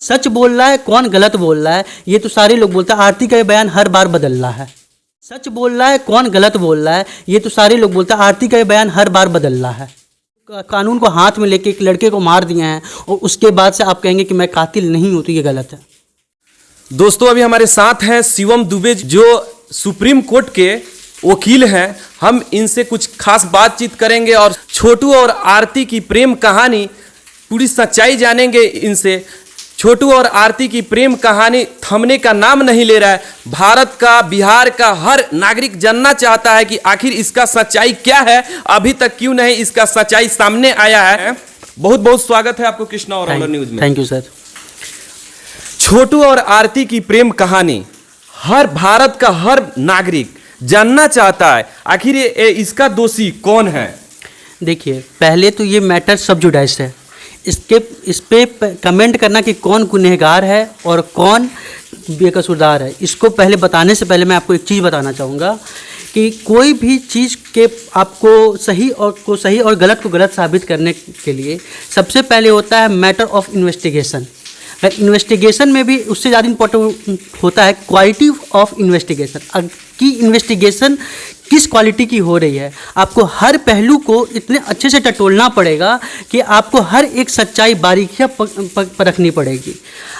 सच बोल रहा है कौन गलत बोल रहा है ये तो सारे लोग बोलते हैं। आरती का ये बयान हर बार बदल रहा है। सच बोल रहा है कौन गलत बोल रहा है ये तो सारे लोग बोलते हैं। आरती का ये बयान हर बार बदल रहा है। कानून को हाथ में लेके एक लड़के को मार दिए हैं और उसके बाद से आप कहेंगे कि मैं कातिल नहीं हूं, तो ये गलत है। दोस्तों अभी हमारे साथ हैं शिवम दुबे जो सुप्रीम कोर्ट के वकील हैं। हम इनसे कुछ खास बातचीत करेंगे और छोटू और आरती की प्रेम कहानी पूरी सच्चाई जानेंगे इनसे। छोटू और आरती की प्रेम कहानी थमने का नाम नहीं ले रहा है। भारत का, बिहार का हर नागरिक जानना चाहता है कि आखिर इसका सच्चाई क्या है। अभी तक क्यों नहीं इसका सच्चाई सामने आया है। बहुत बहुत स्वागत है आपको कृष्णा और ऑलर न्यूज में। Thank you sir. छोटू और आरती की प्रेम कहानी हर भारत का हर नागरिक जानना चाहता है, आखिर इसका दोषी कौन है। देखिए, पहले तो ये मैटर सब जुडाइस है। इस पे कमेंट करना कि कौन गुनहगार है और कौन बेकसूरदार है, इसको पहले बताने से पहले मैं आपको एक चीज़ बताना चाहूँगा कि कोई भी चीज़ के आपको सही और गलत को गलत साबित करने के लिए सबसे पहले होता है मैटर ऑफ इन्वेस्टिगेशन। इन्वेस्टिगेशन में भी उससे ज़्यादा इम्पोर्टेंट होता है क्वालिटी ऑफ इन्वेस्टिगेशन, कि इन्वेस्टिगेशन किस क्वालिटी की हो रही है। आपको हर पहलू को इतने अच्छे से टटोलना पड़ेगा कि आपको हर एक सच्चाई बारीकियाँ परखनी पड़ेगी।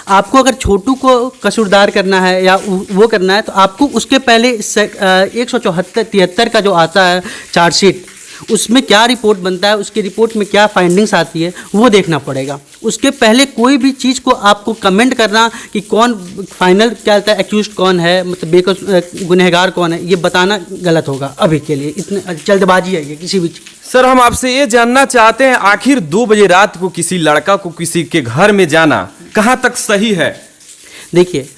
आपको अगर छोटू को कसूरदार करना है या वो करना है तो आपको उसके पहले 173 का जो आता है चार्जशीट, उसमें क्या रिपोर्ट बनता है, उसकी रिपोर्ट में क्या फाइंडिंग्स आती है वो देखना पड़ेगा। उसके पहले कोई भी चीज़ को आपको कमेंट करना कि कौन फाइनल क्या होता है, एक्यूज्ड कौन है, मतलब गुनहगार कौन है, ये बताना गलत होगा अभी के लिए। इतने जल्दबाजी है ये किसी भी चीज़। सर हम आपसे ये जानना चाहते हैं, आखिर 2 बजे रात को किसी लड़का को किसी के घर में जाना कहाँ तक सही है। देखिए,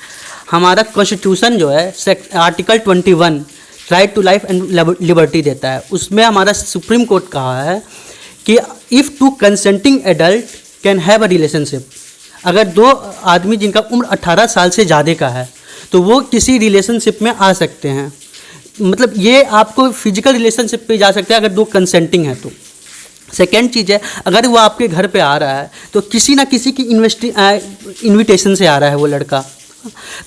हमारा कॉन्स्टिट्यूशन जो है article 21 right to life and liberty देता है। उसमें हमारा सुप्रीम कोर्ट कहा है कि if two consenting adult can have a relationship, अगर 2 आदमी जिनका उम्र 18 साल से ज़्यादा का है तो वो किसी रिलेशनशिप में आ सकते हैं। मतलब ये आपको फिजिकल रिलेशनशिप पे जा सकते हैं अगर 2 कंसेंटिंग है तो। सेकेंड चीज़ है, अगर वो आपके घर पे आ रहा है तो किसी ना किसी की इन्विटेशन से आ रहा है वो लड़का,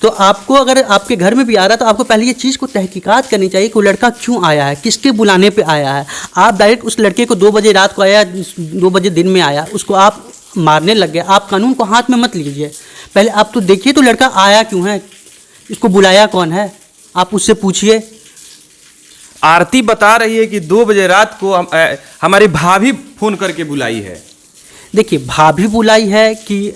तो आपको अगर आपके घर में भी आ रहा है तो आपको पहले ये चीज़ को तहकीकात करनी चाहिए कि वो लड़का क्यों आया है, किसके बुलाने पे आया है। आप डायरेक्ट उस लड़के को 2 बजे रात को आया, 2 बजे दिन में आया, उसको आप मारने लग गए। आप कानून को हाथ में मत लीजिए, पहले आप तो देखिए तो लड़का आया क्यों है, इसको बुलाया कौन है, आप उससे पूछिए। आरती बता रही है कि 2 बजे रात को हमारी भाभी फोन करके बुलाई है। देखिए, भाभी बुलाई है कि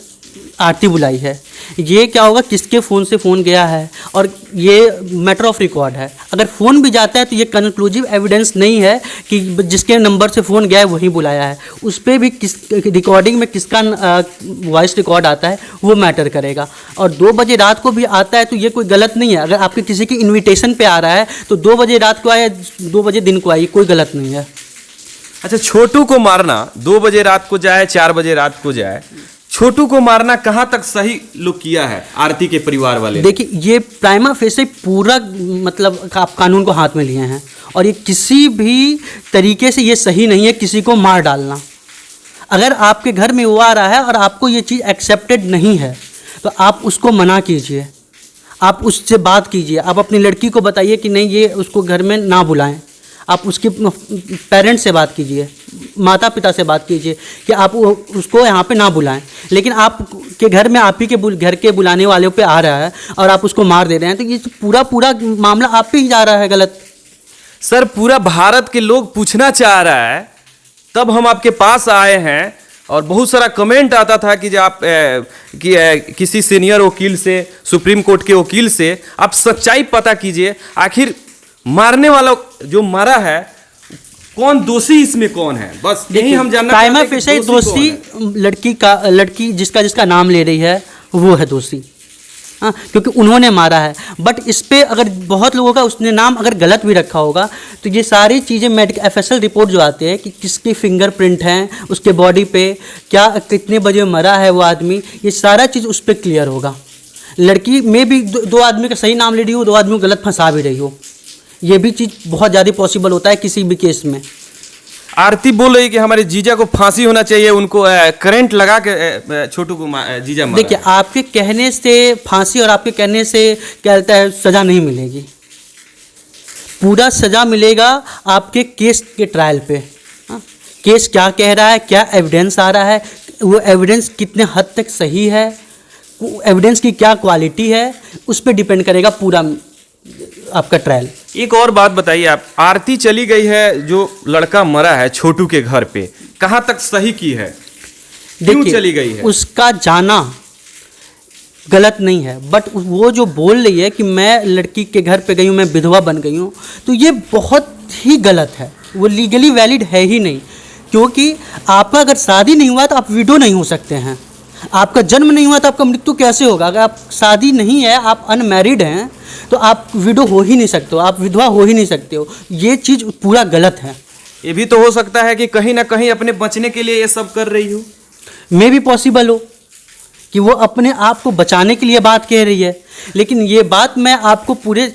आरती बुलाई है, ये क्या होगा किसके फ़ोन से फ़ोन गया है, और ये मैटर ऑफ रिकॉर्ड है। अगर फ़ोन भी जाता है तो ये कंक्लूसिव एविडेंस नहीं है कि जिसके नंबर से फ़ोन गया है वही बुलाया है। उस पर भी किस रिकॉर्डिंग में किसका वॉइस रिकॉर्ड आता है वो मैटर करेगा। और 2 बजे रात को भी आता है तो ये कोई गलत नहीं है। अगर आपके किसी की इन्विटेशन पे आ रहा है तो 2 बजे रात को आए, 2 बजे दिन को आइए, कोई गलत नहीं है। अच्छा, छोटू को मारना 2 बजे रात को जाए, 4 बजे रात को जाए, छोटू को मारना कहाँ तक सही लोग किया है आरती के परिवार वाले। देखिए, ये प्राइमा फेसी पूरा मतलब आप कानून को हाथ में लिए हैं और ये किसी भी तरीके से ये सही नहीं है किसी को मार डालना। अगर आपके घर में वो आ रहा है और आपको ये चीज़ एक्सेप्टेड नहीं है तो आप उसको मना कीजिए, आप उससे बात कीजिए, आप अपनी लड़की को बताइए कि नहीं ये उसको घर में ना बुलाएं। आप उसके पेरेंट्स से बात कीजिए, माता पिता से बात कीजिए कि आप उसको यहाँ पे ना बुलाएं। लेकिन आप के घर में आप ही के घर के बुलाने वालों पे आ रहा है और आप उसको मार दे रहे हैं, तो ये पूरा मामला आप पे ही जा रहा है गलत। सर पूरा भारत के लोग पूछना चाह रहा है, तब हम आपके पास आए हैं। और बहुत सारा कमेंट आता था कि आप किसी सीनियर वकील से, सुप्रीम कोर्ट के वकील से आप सच्चाई पता कीजिए, आखिर मारने वाला जो मरा है कौन दोषी, इसमें कौन है, बस यही हम जानना प्राइमा फेसी दोषी लड़की जिसका नाम ले रही है वो है दोषी। हाँ, क्योंकि उन्होंने मारा है। बट इस पे अगर बहुत लोगों का उसने नाम अगर गलत भी रखा होगा तो ये सारी चीज़ें मेडिकल FSL रिपोर्ट जो आते हैं कि किसके फिंगरप्रिंट हैं उसके बॉडी पे, क्या कितने बजे मरा है वो आदमी, ये सारा चीज़ उस पर क्लियर होगा। लड़की में भी 2 आदमी का सही नाम ले रही हो, 2 आदमी को गलत फंसा भी रही हो, ये भी चीज़ बहुत ज़्यादा पॉसिबल होता है किसी भी केस में। आरती बोल रही है कि हमारे जीजा को फांसी होना चाहिए, उनको करंट लगा के छोटू को जीजा मारा। देखिए, आपके कहने से फांसी और आपके कहने से क्या कहता है सज़ा नहीं मिलेगी। पूरा सज़ा मिलेगा आपके केस के ट्रायल पे। हाँ? केस क्या कह रहा है, क्या एविडेंस आ रहा है, वो एविडेंस कितने हद तक सही है, एविडेंस की क्या क्वालिटी है, उस पर डिपेंड करेगा पूरा आपका ट्रायल। एक और बात बताइए आप, आरती चली गई है, जो लड़का मरा है छोटू के घर पे, कहाँ तक सही की है, क्यों चली गई है? उसका जाना गलत नहीं है, बट वो जो बोल रही है कि मैं लड़की के घर पे गई हूँ, मैं विधवा बन गई हूँ, तो ये बहुत ही गलत है। वो लीगली वैलिड है ही नहीं, क्योंकि आपका अगर शादी नहीं हुआ तो आप विडो नहीं हो सकते हैं। आपका जन्म नहीं हुआ तो आपका मृत्यु कैसे होगा? अगर आप शादी नहीं है, आप अनमैरिड हैं, तो आप विडो हो ही नहीं सकते हो, आप विधवा हो ही नहीं सकते हो। ये चीज़ पूरा गलत है। ये भी तो हो सकता है कि कहीं ना कहीं अपने बचने के लिए ये सब कर रही हो। मे भी पॉसिबल हो कि वो अपने आप को बचाने के लिए बात कह रही है, लेकिन ये बात मैं आपको पूरे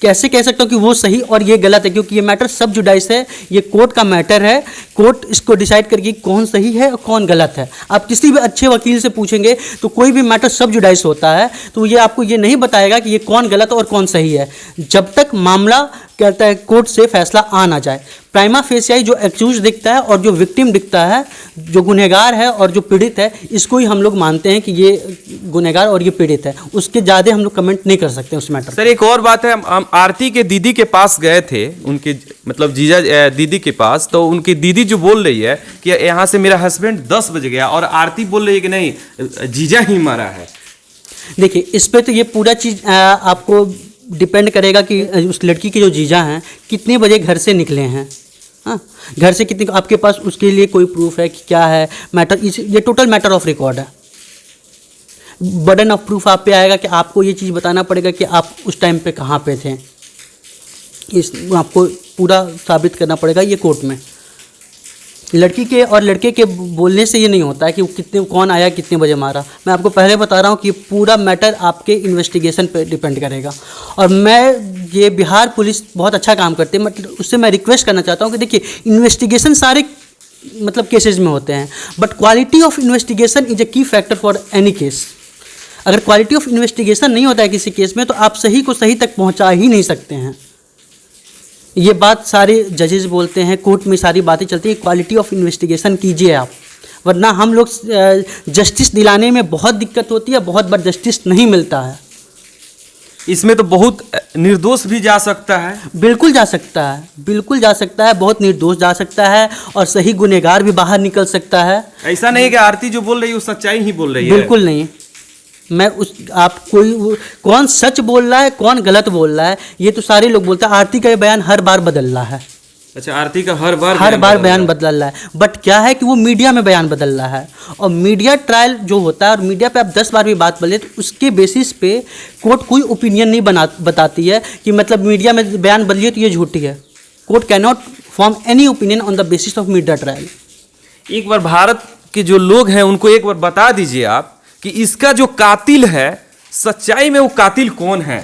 कैसे कह सकता हूँ कि वो सही और ये गलत है, क्योंकि ये मैटर सब जुडाइस है, ये कोर्ट का मैटर है। कोर्ट इसको डिसाइड करेगी कौन सही है और कौन गलत है। आप किसी भी अच्छे वकील से पूछेंगे तो कोई भी मैटर सब जुडाइस होता है, तो ये आपको ये नहीं बताएगा कि ये कौन गलत और कौन सही है, जब तक मामला कहता है कोर्ट से फैसला आ ना जाए। प्राइमा फेसियाई जो एक्यूज दिखता है और जो विक्टिम दिखता है, जो गुनहगार है और जो पीड़ित है, इसको ही हम लोग मानते हैं कि ये गुनहगार और ये पीड़ित है। उसके ज़्यादा हम लोग कमेंट नहीं कर सकते उस मैटर। सर एक और बात है, हम आरती के दीदी के पास गए थे, उनके मतलब जीजा दीदी के पास, तो उनकी दीदी जो बोल रही है कि यहाँ से मेरा हस्बैंड 10 बज गया, और आरती बोल रही है कि नहीं जीजा ही मारा है। देखिए, इस पर तो ये पूरा चीज़ आपको डिपेंड करेगा कि उस लड़की के जो जीजा हैं कितने बजे घर से निकले हैं। हाँ, घर से कितने, आपके पास उसके लिए कोई प्रूफ है कि क्या है मैटर, ये टोटल मैटर ऑफ रिकॉर्ड है। बर्डन ऑफ प्रूफ आप पे आएगा कि आपको ये चीज़ बताना पड़ेगा कि आप उस टाइम पे कहाँ पे थे। इस आपको पूरा साबित करना पड़ेगा ये कोर्ट में। लड़की के और लड़के के बोलने से ये नहीं होता है कि वो कौन आया कितने बजे मारा। मैं आपको पहले बता रहा हूँ कि पूरा मैटर आपके इन्वेस्टिगेशन पे डिपेंड करेगा। और मैं ये बिहार पुलिस बहुत अच्छा काम करती है, मतलब उससे मैं रिक्वेस्ट करना चाहता हूँ कि देखिए, इन्वेस्टिगेशन सारे मतलब केसेस में होते हैं, but quality of investigation is a की फैक्टर फॉर एनी केस। अगर क्वालिटी ऑफ इन्वेस्टिगेशन नहीं होता है किसी केस में, तो आप सही को सही तक पहुँचा ही नहीं सकते हैं। ये बात सारे जजेस बोलते हैं, कोर्ट में सारी बातें चलती हैं। क्वालिटी ऑफ इन्वेस्टिगेशन कीजिए आप, वरना हम लोग जस्टिस दिलाने में बहुत दिक्कत होती है, बहुत बार जस्टिस नहीं मिलता है। इसमें तो बहुत निर्दोष भी जा सकता है। बिल्कुल जा सकता है, बिल्कुल जा सकता है, बहुत निर्दोष जा सकता है, और सही गुनहगार भी बाहर निकल सकता है। ऐसा नहीं कि आरती जो बोल रही है वो सच्चाई ही बोल रही है। बिल्कुल नहीं। मैं आप कौन सच बोल रहा है कौन गलत बोल रहा है, ये तो सारे लोग बोलते हैं। आरती का ये बयान हर बार बदल रहा है। अच्छा, आरती का हर बार बयान बदल रहा है, बट क्या है कि वो मीडिया में बयान बदल रहा है, और मीडिया ट्रायल जो होता है, और मीडिया पे आप 10 बार भी बात बोले तो उसके बेसिस पे कोर्ट कोई ओपिनियन नहीं बताती है कि मतलब मीडिया में बयान बदलिए तो ये झूठी है। Court can not form any opinion on the basis of media trial. एक बार भारत के जो लोग हैं उनको एक बार बता दीजिए आप कि इसका जो कातिल है, सच्चाई में वो कातिल कौन है?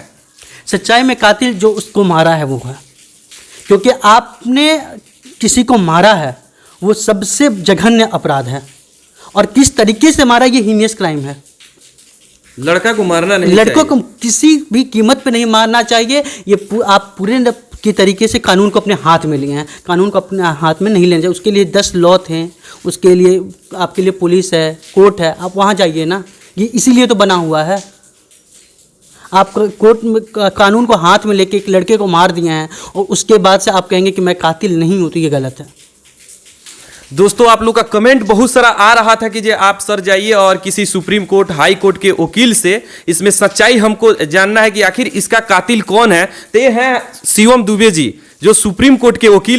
सच्चाई में कातिल जो उसको मारा है वो है, क्योंकि आपने किसी को मारा है, वो सबसे जघन्य अपराध है। और किस तरीके से मारा, ये हीनियस क्राइम है। लड़का को मारना नहीं, लड़कों को किसी भी कीमत पे नहीं मारना चाहिए। ये आप पूरे की तरीके से कानून को अपने हाथ में लिए हैं, कानून को अपने हाथ में नहीं लेना चाहिए। उसके लिए 10 लॉ थे, उसके लिए आपके लिए पुलिस है, कोर्ट है, आप वहाँ जाइए ना। ये इसीलिए तो बना हुआ है। आप कोर्ट में कानून को हाथ में लेके एक लड़के को मार दिए हैं, और उसके बाद से आप कहेंगे कि मैं कातिल नहीं हूँ, तो ये गलत है। दोस्तों, आप लोग का कमेंट बहुत सारा आ रहा था कि जे आप सर जाइए और किसी सुप्रीम कोर्ट, हाई कोर्ट के वकील से इसमें सच्चाई हमको जानना है कि आखिर इसका कातिल कौन है। तो ये हैं शिवम दुबे जी, जो सुप्रीम कोर्ट के वकील